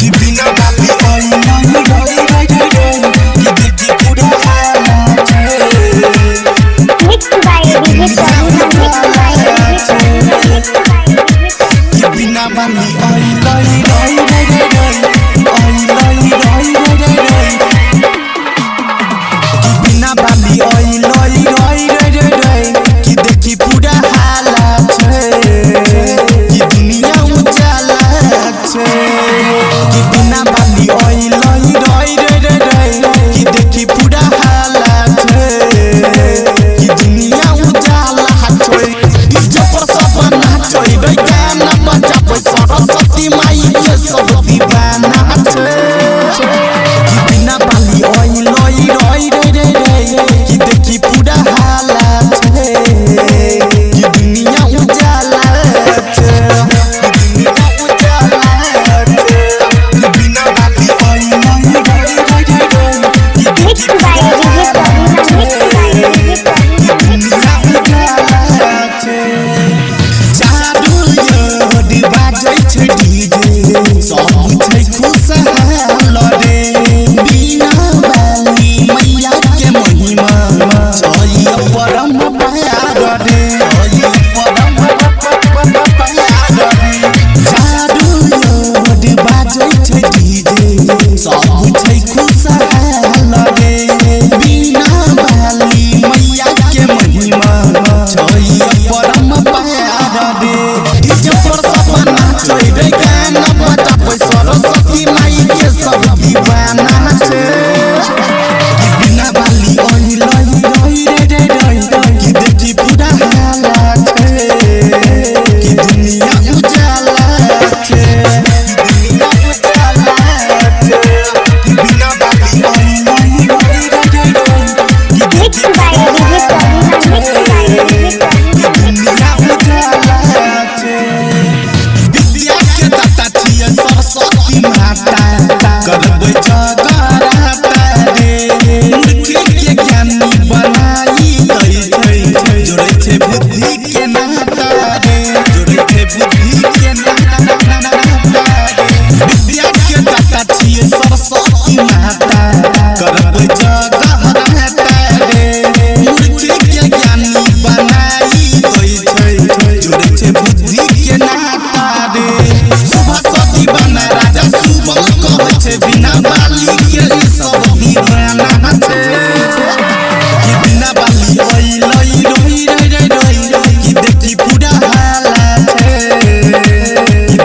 कि बिना बाली आई नहीं रोई रे रे रे कि देखी पूरा हालत Mixed by DJ Karuna, कि बिना बाली आई नहीं रोई रे रे रे आई नहीं रोई रे रे रे कि बिना बाली आई नहीं रोई रे रे रे कि देखी पूरा हालत कि दुनिया उजाला कि बिना बाली आई नहीं रोई रे रे रे कि देखी पूरा हालत कि दुनिया उजाला डीजे पर सब नाचै रे गाना बजाबै सरस्वती माई के सब दीवाना कि बिना बाली आई नहीं रोई रे रे रे कि देखी पूरा हालत कि दुनिया उजाला कि दुनिया उजाला कि बिना बाली आई नहीं रोई रे रे रे कि देखी Mixed by DJ Karuna, जादू योड बाजै छै डीजे सब छै खुशहाल रे बिना बाली मैया के महिमा छै परम प्यार रे परम प्यार रे जादू योड बाजै छै डीजे सब छै खुशहाल रे बिना बाली मैया के महिमा छै परम प्यार रे डीजे पर सब नाचै रे गाना बजाबै सरस्वती माई के सब दीवाना छै कि बिना बाली आई नहीं रोई रे रे रे कि देखी पूरा हालत कि दुनिया उजाला कि दुनिया उजाला कि बिना बाली आई नहीं रोई रे रे रे कि देखी Mixed by DJ Karuna, विद्या के दाता छियै सरस्वती माता करबै जगराता रे मूर्ति के ज्ञानी बनाई दै छै जोड़ै छै बुद्धि के नाता रे जोड़ै छै बुद्धि के नाता रे विद्या के दाता छियै सरस्वती माता करबै जगराता रे मूर्ति के ज्ञानी बनाई दै छै जोड़ै छै बुद्धि के नाता रे सुभाषती बना राजा शुभम कहै छै बिना बाली के ई सब दीवाना छै कि बिना बाली आई नहीं रोई रे रे रे कि देखी पूरा हालत कि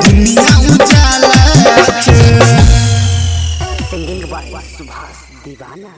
दुनिया उजाला सिंगिंग बाय सुभाष दीवाना।